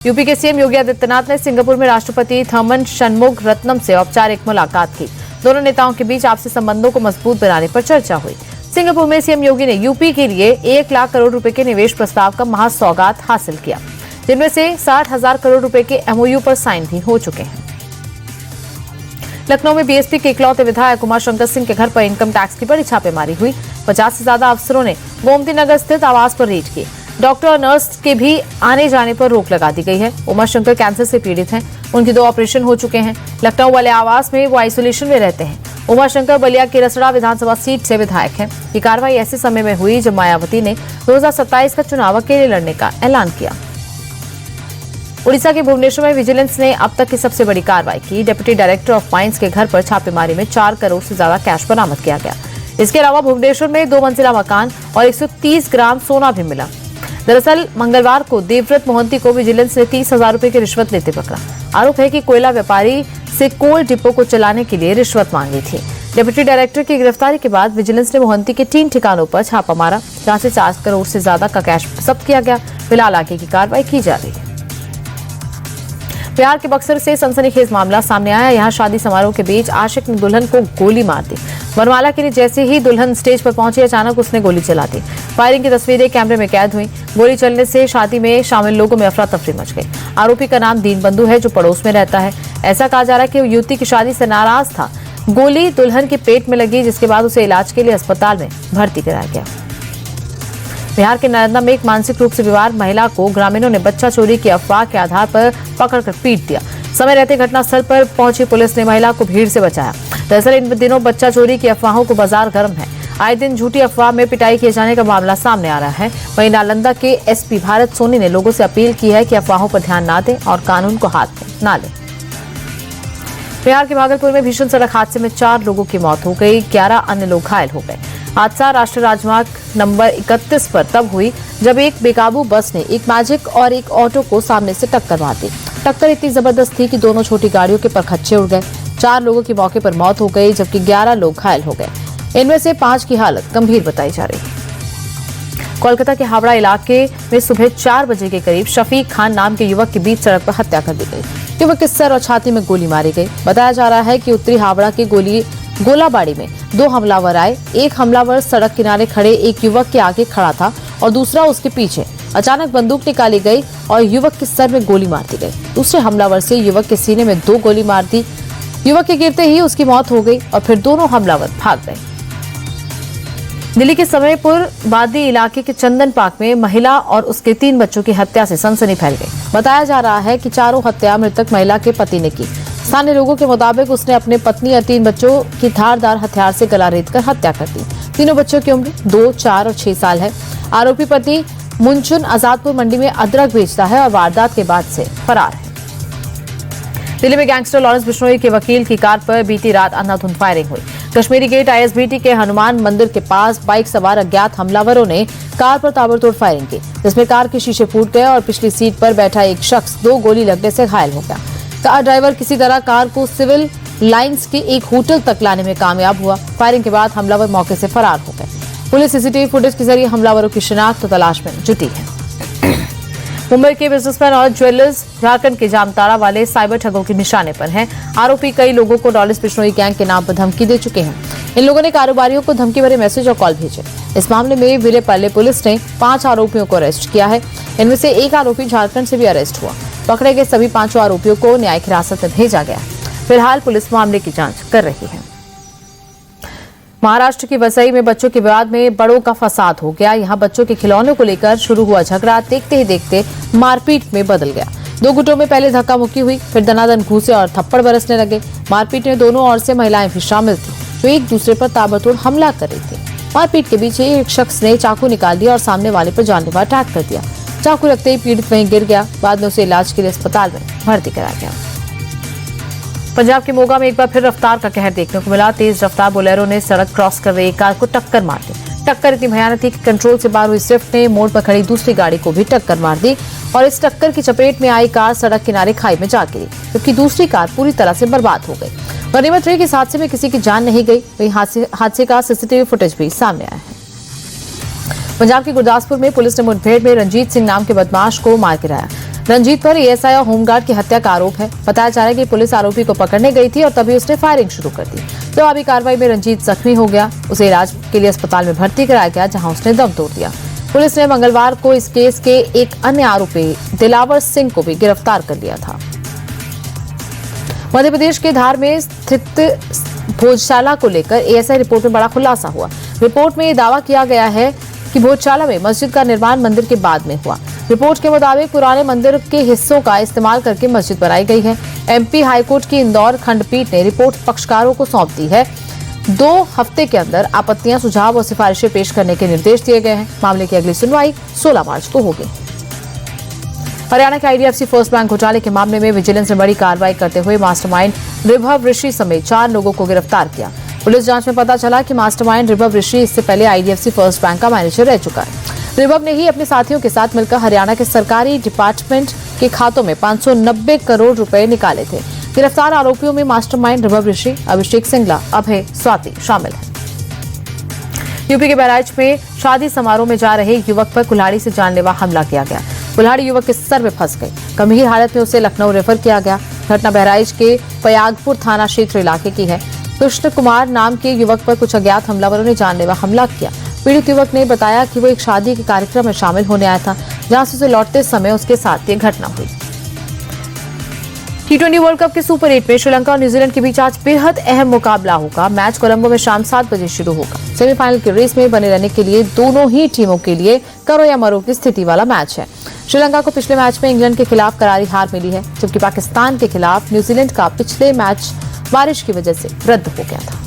UP के CM Yogi Adityanath ने Singapore में राष्ट्रपति थर्मन शनमुगारत्नम से औपचारिक मुलाकात की। दोनों नेताओं के बीच आपसी संबंधों को मजबूत बनाने पर चर्चा हुई। सिंगापुर में सीएम योगी ने यूपी के लिए 1 लाख करोड़ रुपए के निवेश प्रस्ताव का महासौगात हासिल किया, जिनमें से 60,000 करोड़ रुपए के एमओयू पर साइन भी हो चुके हैं। लखनऊ में बीएसपी के इकलौते विधायक उमाशंकर सिंह के घर पर इनकम टैक्स की बड़ी छापेमारी हुई। 50 से ज्यादा अफसरों ने गोमती नगर स्थित आवास पर रेड की। डॉक्टर और नर्स के भी आने जाने पर रोक लगा दी गई है। उमाशंकर कैंसर से पीड़ित हैं, उनके 2 ऑपरेशन हो चुके हैं। लखनऊ वाले आवास में वो आइसोलेशन में रहते हैं। उमाशंकर बलिया की रसड़ा विधानसभा सीट से विधायक हैं। ये कार्रवाई ऐसे समय में हुई जब मायावती ने 2027 का चुनाव अकेले लड़ने का ऐलान किया। उड़ीसा के भुवनेश्वर में विजिलेंस ने अब तक की सबसे बड़ी कार्रवाई की। डिप्टी डायरेक्टर ऑफ माइंस के घर पर छापेमारी में 4 करोड़ से ज्यादा कैश बरामद किया गया। इसके अलावा भुवनेश्वर में 2 मंजिला मकान और 130 ग्राम सोना भी मिला। दरअसल मंगलवार को देवव्रत मोहंती को विजिलेंस ने 30,000 रुपए की रिश्वत लेते पकड़ा। आरोप है कि कोयला व्यापारी से कोल डिपो को चलाने के लिए रिश्वत मांगी थी। डिप्टी डायरेक्टर की गिरफ्तारी के बाद विजिलेंस ने मोहंती के 3 ठिकानों पर छापा मारा, जहां से 4 करोड़ से ज्यादा का कैश जब्त किया गया। फिलहाल आगे की कार्रवाई की जा रही है। बिहार के बक्सर से सनसनीखेज मामला सामने आया। यहाँ शादी समारोह के बीच आशिक ने दुल्हन को गोली मार दी। वरमाला के लिए जैसे ही दुल्हन स्टेज पर पहुंची, अचानक उसने गोली चला दी। फायरिंग की तस्वीरें कैमरे में कैद हुई। गोली चलने से शादी में शामिल लोगों में अफरा तफरी मच गई। आरोपी का नाम दीन बंधु है, जो पड़ोस में रहता है। ऐसा कहा जा रहा है कि वो युवती की शादी से नाराज था। गोली दुल्हन के पेट में लगी, जिसके बाद उसे इलाज के लिए अस्पताल में भर्ती कराया गया। बिहार के नालंदा में एक मानसिक रूप से बीमार महिला को ग्रामीणों ने बच्चा चोरी की अफवाह के आधार पर पकड़कर पीट दिया। समय रहते घटनास्थल पर पहुंची पुलिस ने महिला को भीड़ से बचाया। दरअसल इन दिनों बच्चा चोरी की अफवाहों को बाजार गर्म है। आए दिन झूठी अफवाह में पिटाई किए जाने का मामला सामने आ रहा है। वहीं नालंदा के एसपी भारत सोनी ने लोगों से अपील की है कि अफवाहों पर ध्यान न दें और कानून को हाथ में न लें। बिहार के भागलपुर में भीषण सड़क हादसे में 4 लोगों की मौत हो गई, 11 अन्य लोग घायल हो गए। हादसा राष्ट्रीय राजमार्ग नंबर 31 पर तब हुई जब एक बेकाबू बस ने एक मैजिक और एक ऑटो को सामने से टक्कर मार दी। टक्कर इतनी जबरदस्त थी कि दोनों छोटी गाड़ियों के परखच्चे उड़ गए। 4 लोगों की मौके पर मौत हो गई, जबकि 11 लोग घायल हो गए। इनमें से 5 की हालत गंभीर बताई जा रही है। कोलकाता के हावड़ा इलाके में सुबह 4 बजे के करीब शफीक खान नाम के युवक के बीच सड़क पर हत्या कर दी गई। युवक के सर और छाती में गोली मारी गई। बताया जा रहा है कि उत्तरी हावड़ा के गोलाबाड़ी में 2 हमलावर आए। एक हमलावर सड़क किनारे खड़े एक युवक के आगे खड़ा था और दूसरा उसके पीछे। अचानक बंदूक निकाली गई और युवक के सर में गोली मार दी गई। दूसरे हमलावर से युवक के सीने में 2 गोली मार दी। युवक के गिरते ही उसकी मौत हो गई और फिर दोनों हमलावर भाग गए। दिल्ली के समयपुर वादी इलाके के चंदन पार्क में महिला और उसके 3 बच्चों की हत्या से सनसनी फैल गई। बताया जा रहा है कि चारों हत्या मृतक महिला के पति ने की। स्थानीय लोगों के मुताबिक उसने अपने पत्नी और 3 बच्चों की धारदार हथियार से गला रेतकर हत्या कर दी। तीनों बच्चों की उम्र 2, 4 और 6 साल है। आरोपी पति मुंचुन आजादपुर मंडी में अदरक बेचता है और वारदात के बाद से फरार है। दिल्ली में गैंगस्टर लॉरेंस बिश्नोई के वकील की कार पर बीती रात अंधाधुंध फायरिंग हुई। कश्मीरी गेट आईएसबीटी के हनुमान मंदिर के पास बाइक सवार अज्ञात हमलावरों ने कार पर ताबड़तोड़ फायरिंग की, जिसमें कार के शीशे फूट गए और पिछली सीट पर बैठा एक शख्स 2 गोली लगने से घायल हो गया। कार ड्राइवर किसी तरह कार को सिविल लाइंस के एक होटल तक लाने में कामयाब हुआ। फायरिंग के बाद हमलावर मौके से फरार हो गए। पुलिस सीसीटीवी फुटेज के जरिए हमलावरों की शिनाख्त और तलाश में जुटी है। मुंबई के बिजनेसमैन और ज्वेलर्स झारखंड के जामताड़ा वाले साइबर ठगों के निशाने पर हैं। आरोपी कई लोगों को लॉरेंस बिश्नोई गैंग के नाम पर धमकी दे चुके हैं। इन लोगों ने कारोबारियों को धमकी भरे मैसेज और कॉल भेजे। इस मामले में विलेपार्ले पुलिस ने 5 आरोपियों को अरेस्ट किया है। इनमें से एक आरोपी झारखंड से भी अरेस्ट हुआ। पकड़े गए सभी 5 आरोपियों को न्यायिक हिरासत में भेजा गया। फिलहाल पुलिस मामले की जांच कर रही है। महाराष्ट्र की वसई में बच्चों के विवाद में बड़ों का फसाद हो गया। यहां बच्चों के खिलौनों को लेकर शुरू हुआ झगड़ा देखते ही देखते मारपीट में बदल गया। 2 गुटों में पहले धक्का मुक्की हुई, फिर दनादन घूंसे और थप्पड़ बरसने लगे। मारपीट में दोनों ओर से महिलाएं भी शामिल थी, जो एक दूसरे पर ताबड़तोड़ हमला कर रही थी। मारपीट के बीच एक शख्स ने चाकू निकाल दिया और सामने वाले पर जानलेवा अटैक कर दिया। चाकू लगते ही पीड़ित वहीं गिर गया। बाद में उसे इलाज के लिए अस्पताल में भर्ती कराया गया। पंजाब के मोगा में एक बार फिर रफ्तार का कहर देखने को मिला। तेज रफ्तार बोलेरो ने सड़क क्रॉस कर रही एक कार को टक्कर मार दी। टक्कर इतनी भयानक थी कि कंट्रोल से बाहर हुई स्विफ्ट ने मोड़ पर खड़ी दूसरी गाड़ी को भी टक्कर मार दी और इस टक्कर की चपेट में आई कार सड़क किनारे खाई में जा गिरी, जबकि दूसरी कार पूरी तरह से बर्बाद हो गई। गनीमत रही कि इस हादसे में किसी की जान नहीं गई। वहीं हादसे का सीसीटीवी फुटेज भी सामने आया है। पंजाब के गुरदासपुर में पुलिस ने मुठभेड़ में रंजीत सिंह नाम के बदमाश को मार गिराया। रंजीत पर एएसआई और होमगार्ड की हत्या का आरोप है। बताया जा रहा है कि पुलिस आरोपी को पकड़ने गई थी और तभी उसने फायरिंग शुरू कर दी। जवाबी कार्रवाई में रंजीत जख्मी हो गया। उसे इलाज के लिए अस्पताल में भर्ती कराया गया, जहां उसने दम तोड़ दिया। पुलिस ने मंगलवार को इस केस के एक अन्य आरोपी दिलावर सिंह को भी गिरफ्तार कर लिया था। मध्य प्रदेश के धार में स्थित भोजशाला को लेकर एएसआई रिपोर्ट में बड़ा खुलासा हुआ। रिपोर्ट में दावा किया गया है कि भोजशाला में मस्जिद का निर्माण मंदिर के बाद में हुआ। रिपोर्ट के मुताबिक पुराने मंदिर के हिस्सों का इस्तेमाल करके मस्जिद बनाई गई है। एमपी हाईकोर्ट की इंदौर खंडपीठ ने रिपोर्ट पक्षकारों को सौंप दी है। 2 हफ्ते के अंदर आपत्तियां, सुझाव और सिफारिशें पेश करने के निर्देश दिए गए हैं। मामले की अगली सुनवाई 16 मार्च को होगी। हरियाणा के आईडीएफसी फर्स्ट बैंक घोटाले के मामले में विजिलेंस ने बड़ी कार्रवाई करते हुए मास्टरमाइंड रिभव ऋषि समेत 4 लोगों को गिरफ्तार किया। पुलिस जांच में पता चला कि मास्टरमाइंड रिभव ऋषि इससे पहले आईडीएफसी फर्स्ट बैंक का मैनेजर रह चुका है। रिभव ने ही अपने साथियों के साथ मिलकर हरियाणा के सरकारी डिपार्टमेंट के खातों में 590 करोड़ रुपए निकाले थे। गिरफ्तार आरोपियों में मास्टरमाइंड रिभव ऋषि, अभिषेक सिंगला, अभय, स्वाति शामिल है। यूपी के बहराइच में शादी समारोह में जा रहे युवक पर कुल्हाड़ी से जानलेवा हमला किया गया। कुल्हाड़ी युवक के सर में फंस गई। गंभीर हालत में उसे लखनऊ रेफर किया गया। घटना बहराइच के पयागपुर थाना क्षेत्र इलाके की है। कृष्ण कुमार नाम के युवक पर कुछ अज्ञात हमलावरों ने जानलेवा हमला किया। पीड़ित युवक ने बताया कि वो एक शादी के कार्यक्रम में शामिल होने आया था, जहां से उसे लौटते समय उसके साथ ये घटना हुई। T20 वर्ल्ड कप के सुपर 8 में श्रीलंका और न्यूजीलैंड के बीच आज बेहद अहम मुकाबला होगा। मैच कोलंबो में शाम 7 बजे शुरू होगा। सेमीफाइनल की रेस में बने रहने के लिए दोनों ही टीमों के लिए करो या मरो की स्थिति वाला मैच है। श्रीलंका को पिछले मैच में इंग्लैंड के खिलाफ करारी हार मिली है, जबकि पाकिस्तान के खिलाफ न्यूजीलैंड का पिछले मैच बारिश की वजह से रद्द हो गया था।